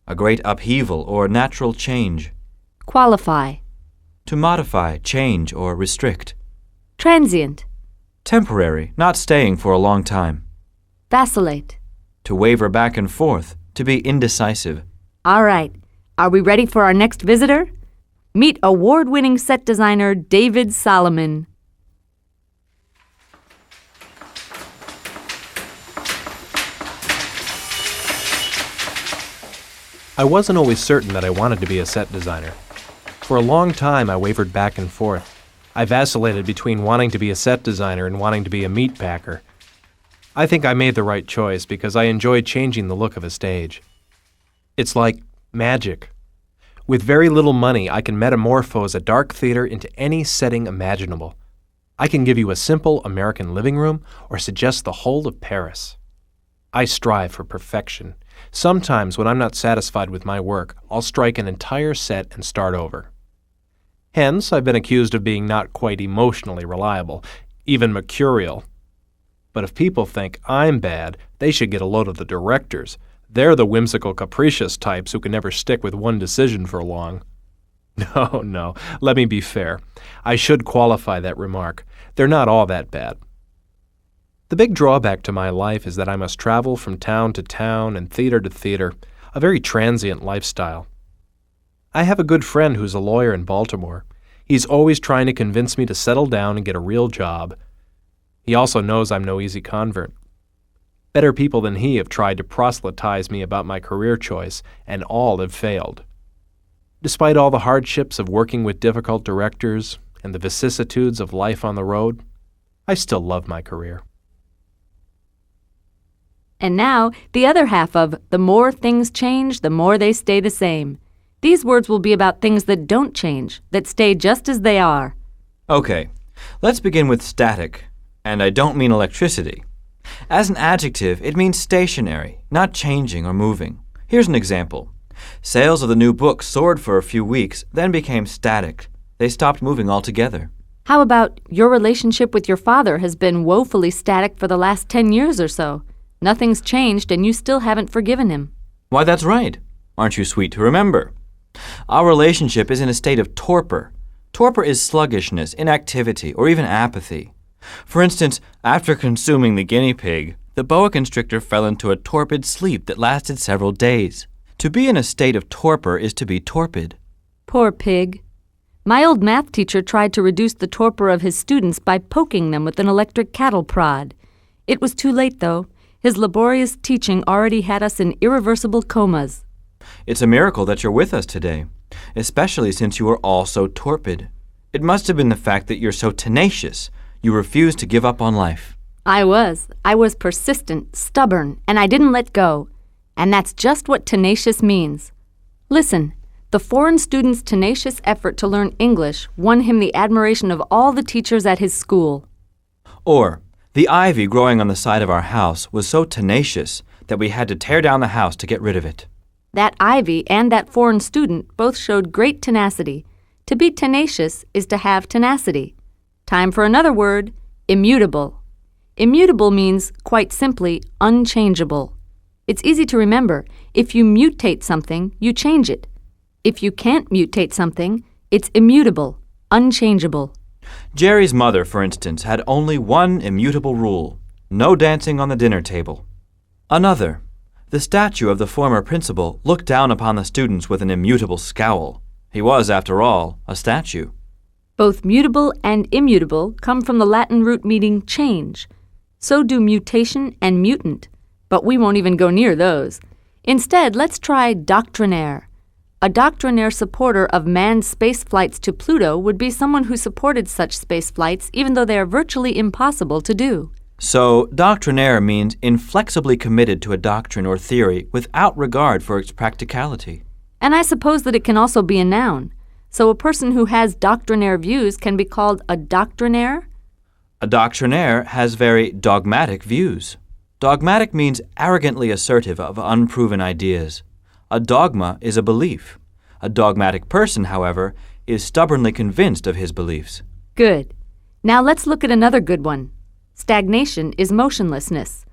A great upheaval or natural change. Qualify. To modify, change, or restrict. Transient. Temporary, not staying for a long time. Vacillate. To waver back and forth, to be indecisive. All right. Are we ready for our next visitor? Meet award-winning set designer David Solomon. I wasn't always certain that I wanted to be a set designer. For a long time, I wavered back and forth. I vacillated between wanting to be a set designer and wanting to be a meat packer. I think I made the right choice because I enjoyed changing the look of a stage. It's like magic. With very little money, I can metamorphose a dark theater into any setting imaginable. I can give you a simple American living room or suggest the whole of Paris. I strive for perfection. Sometimes when I'm not satisfied with my work, I'll strike an entire set and start over. Hence, I've been accused of being not quite emotionally reliable, even mercurial. But if people think I'm bad, they should get a load of the directors. They're the whimsical, capricious types who can never stick with one decision for long. No, let me be fair. I should qualify that remark. They're not all that bad. The big drawback to my life is that I must travel from town to town and theater to theater, a very transient lifestyle. I have a good friend who's a lawyer in Baltimore. He's always trying to convince me to settle down and get a real job. He also knows I'm no easy convert. Better people than he have tried to proselytize me about my career choice, and all have failed. Despite all the hardships of working with difficult directors and the vicissitudes of life on the road, I still love my career. And now, the other half of the more things change, the more they stay the same. These words will be about things that don't change, that stay just as they are. Okay, let's begin with static, and I don't mean electricity. As an adjective, it means stationary, not changing or moving. Here's an example. Sales of the new book soared for a few weeks, then became static. They stopped moving altogether. How about your relationship with your father has been woefully static for the last 10 years or so? Nothing's changed and you still haven't forgiven him. Why, that's right. Aren't you sweet to remember? Our relationship is in a state of torpor. Torpor is sluggishness, inactivity, or even apathy. For instance, after consuming the guinea pig, the boa constrictor fell into a torpid sleep that lasted several days. To be in a state of torpor is to be torpid. Poor pig. My old math teacher tried to reduce the torpor of his students by poking them with an electric cattle prod. It was too late, though. His laborious teaching already had us in irreversible comas. It's a miracle that you're with us today, especially since you are all so torpid. It must have been the fact that you're so tenacious. You refused to give up on life. I was persistent, stubborn, and I didn't let go. And that's just what tenacious means. Listen, the foreign student's tenacious effort to learn English won him the admiration of all the teachers at his school. Or, the ivy growing on the side of our house was so tenacious that we had to tear down the house to get rid of it. That ivy and that foreign student both showed great tenacity. To be tenacious is to have tenacity. Time for another word, immutable. Immutable means, quite simply, unchangeable. It's easy to remember. If you mutate something, you change it. If you can't mutate something, it's immutable, unchangeable. Jerry's mother, for instance, had only one immutable rule: no dancing on the dinner table. Another: the statue of the former principal looked down upon the students with an immutable scowl. He was, after all, a statue. Both mutable and immutable come from the Latin root meaning change. So do mutation and mutant, but we won't even go near those. Instead, let's try doctrinaire. A doctrinaire supporter of manned space flights to Pluto would be someone who supported such space flights even though they are virtually impossible to do. So, doctrinaire means inflexibly committed to a doctrine or theory without regard for its practicality. And I suppose that it can also be a noun. So a person who has doctrinaire views can be called a doctrinaire? A doctrinaire has very dogmatic views. Dogmatic means arrogantly assertive of unproven ideas. A dogma is a belief. A dogmatic person, however, is stubbornly convinced of his beliefs. Good. Now let's look at another good one. Stagnation is motionlessness.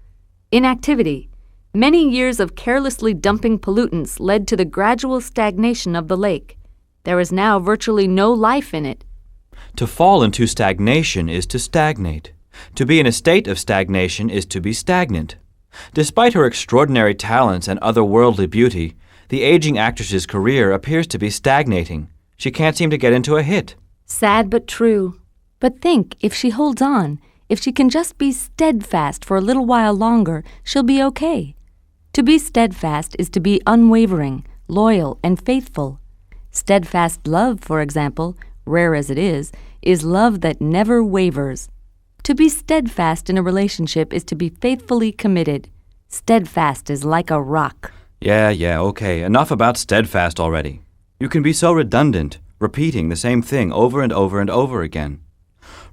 Inactivity. Many years of carelessly dumping pollutants led to the gradual stagnation of the lake. There is now virtually no life in it. To fall into stagnation is to stagnate. To be in a state of stagnation is to be stagnant. Despite her extraordinary talents and otherworldly beauty, the aging actress's career appears to be stagnating. She can't seem to get into a hit. Sad but true. But think, if she holds on, if she can just be steadfast for a little while longer, she'll be okay. To be steadfast is to be unwavering, loyal, and faithful. Steadfast love, for example, rare as it is love that never wavers. To be steadfast in a relationship is to be faithfully committed. Steadfast is like a rock. Yeah, okay. Enough about steadfast already. You can be so redundant, repeating the same thing over and over and over again.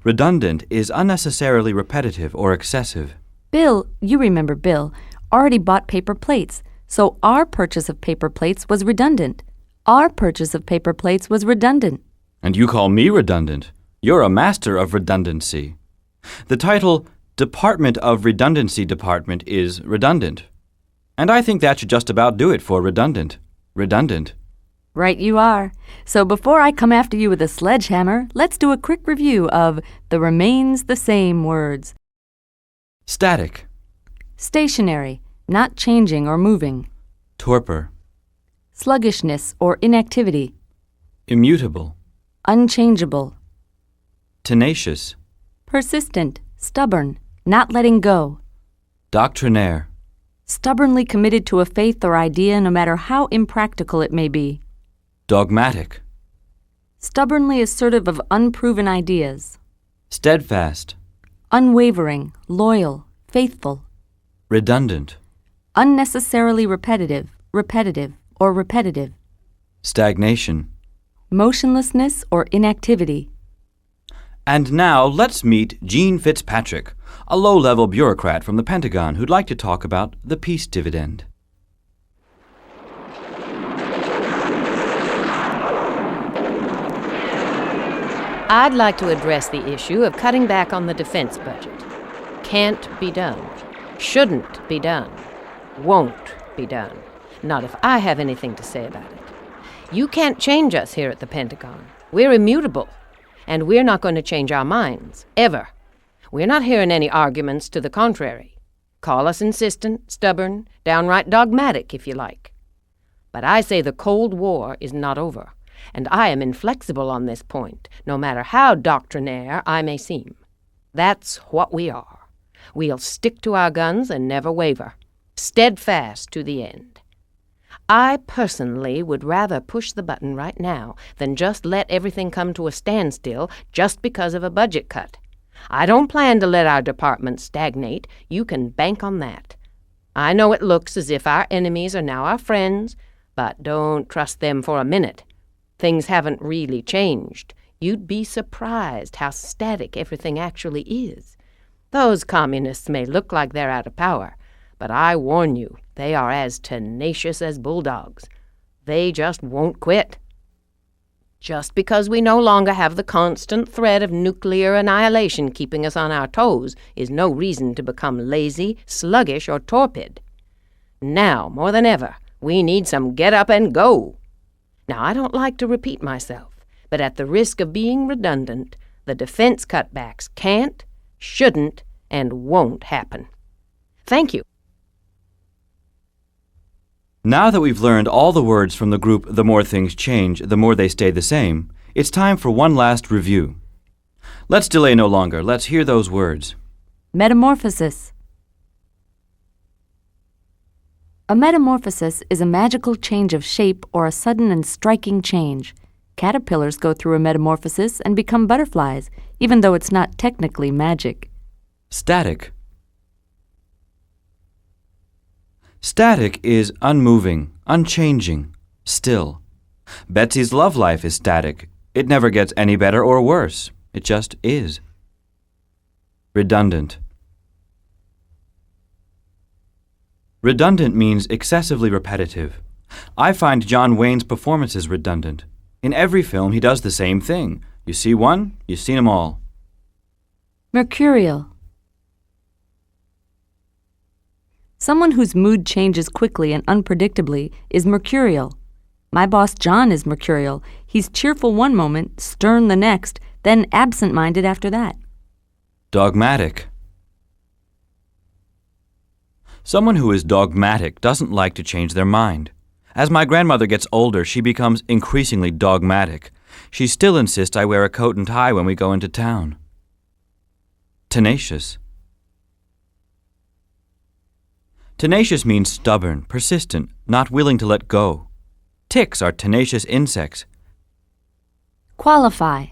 Redundant is unnecessarily repetitive or excessive. Bill, you remember Bill, already bought paper plates, so our purchase of paper plates was redundant. Our purchase of paper plates was redundant. And you call me redundant. You're a master of redundancy. The title Department of Redundancy Department is redundant. And I think that should just about do it for redundant. Redundant. Right you are. So before I come after you with a sledgehammer, let's do a quick review of the remains the same words. Static. Stationary, not changing or moving. Torpor. Sluggishness or inactivity. Immutable. Unchangeable. Tenacious. Persistent, stubborn, not letting go. Doctrinaire. Stubbornly committed to a faith or idea no matter how impractical it may be. Dogmatic. Stubbornly assertive of unproven ideas. Steadfast. Unwavering, loyal, faithful. Redundant. Unnecessarily repetitive, or repetitive. Stagnation. Motionlessness or inactivity. And now let's meet Gene Fitzpatrick, a low-level bureaucrat from the Pentagon who'd like to talk about the peace dividend. I'd like to address the issue of cutting back on the defense budget. Can't be done. Shouldn't be done. Won't be done. Not if I have anything to say about it. You can't change us here at the Pentagon. We're immutable. And we're not going to change our minds, ever. We're not hearing any arguments to the contrary. Call us insistent, stubborn, downright dogmatic, if you like. But I say the Cold War is not over, and I am inflexible on this point, no matter how doctrinaire I may seem. That's what we are. We'll stick to our guns and never waver, steadfast to the end. I personally would rather push the button right now than just let everything come to a standstill just because of a budget cut. I don't plan to let our department stagnate. You can bank on that. I know it looks as if our enemies are now our friends, but don't trust them for a minute. Things haven't really changed. You'd be surprised how static everything actually is. Those communists may look like they're out of power, but I warn you, they are as tenacious as bulldogs. They just won't quit. Just because we no longer have the constant threat of nuclear annihilation keeping us on our toes is no reason to become lazy, sluggish, or torpid. Now, more than ever, we need some get up and go. Now, I don't like to repeat myself, but at the risk of being redundant, the defense cutbacks can't, shouldn't, and won't happen. Thank you. Now that we've learned all the words from the group The More Things Change, the More They Stay the Same, it's time for one last review. Let's delay no longer. Let's hear those words. Metamorphosis. A metamorphosis is a magical change of shape or a sudden and striking change. Caterpillars go through a metamorphosis and become butterflies, even though it's not technically magic. Static. Static is unmoving, unchanging, still. Betsy's love life is static. It never gets any better or worse. It just is. Redundant. Redundant means excessively repetitive. I find John Wayne's performances redundant. In every film, he does the same thing. You see one, you've seen them all. Mercurial. Someone whose mood changes quickly and unpredictably is mercurial. My boss John is mercurial. He's cheerful one moment, stern the next, then absent-minded after that. Dogmatic. Someone who is dogmatic doesn't like to change their mind. As my grandmother gets older, she becomes increasingly dogmatic. She still insists I wear a coat and tie when we go into town. Tenacious. Tenacious means stubborn, persistent, not willing to let go. Ticks are tenacious insects. Qualify.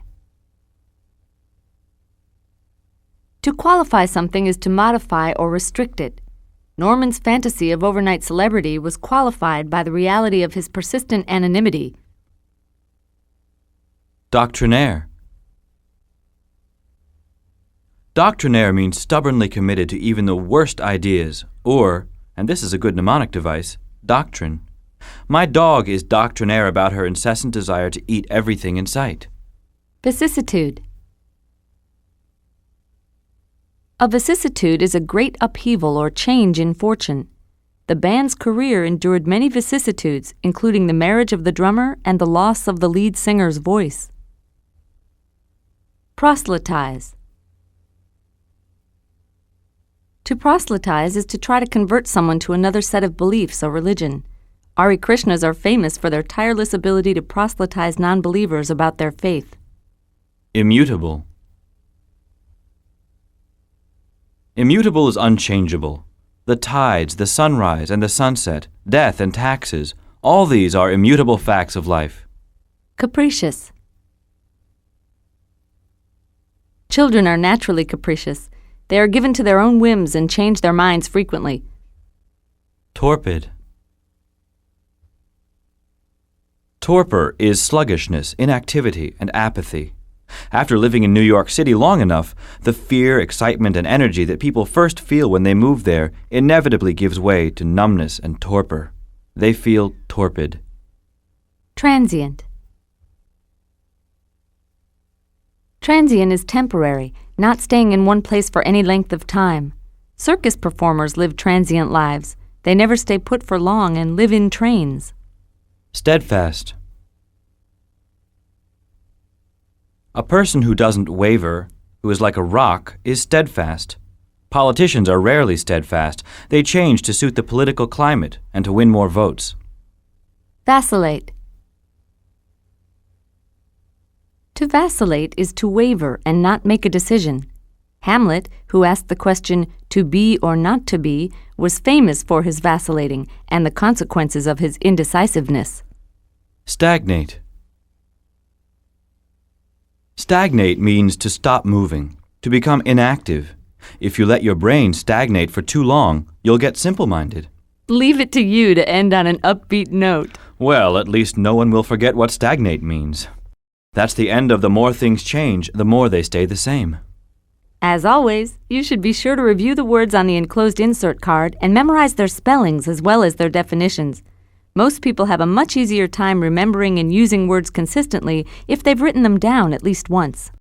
To qualify something is to modify or restrict it. Norman's fantasy of overnight celebrity was qualified by the reality of his persistent anonymity. Doctrinaire. Doctrinaire means stubbornly committed to even the worst ideas, or, and this is a good mnemonic device, doctrine. My dog is doctrinaire about her incessant desire to eat everything in sight. Vicissitude. A vicissitude is a great upheaval or change in fortune. The band's career endured many vicissitudes, including the marriage of the drummer and the loss of the lead singer's voice. Proselytize. To proselytize is to try to convert someone to another set of beliefs or religion. Hare Krishnas are famous for their tireless ability to proselytize non-believers about their faith. Immutable. Immutable is unchangeable. The tides, the sunrise and the sunset, death and taxes, all these are immutable facts of life. Capricious. Children are naturally capricious. They are given to their own whims and change their minds frequently. Torpid. Torpor is sluggishness, inactivity, and apathy. After living in New York City long enough, the fear, excitement, and energy that people first feel when they move there inevitably gives way to numbness and torpor. They feel torpid. Transient. Transient is temporary, not staying in one place for any length of time. Circus performers live transient lives. They never stay put for long and live in trains. Steadfast. A person who doesn't waver, who is like a rock, is steadfast. Politicians are rarely steadfast. They change to suit the political climate and to win more votes. Vacillate. To vacillate is to waver and not make a decision. Hamlet, who asked the question, to be or not to be, was famous for his vacillating and the consequences of his indecisiveness. Stagnate. Stagnate means to stop moving, to become inactive. If you let your brain stagnate for too long, you'll get simple-minded. Leave it to you to end on an upbeat note. Well, at least no one will forget what stagnate means. That's the end of The More Things Change, the More They Stay the Same. As always, you should be sure to review the words on the enclosed insert card and memorize their spellings as well as their definitions. Most people have a much easier time remembering and using words consistently if they've written them down at least once.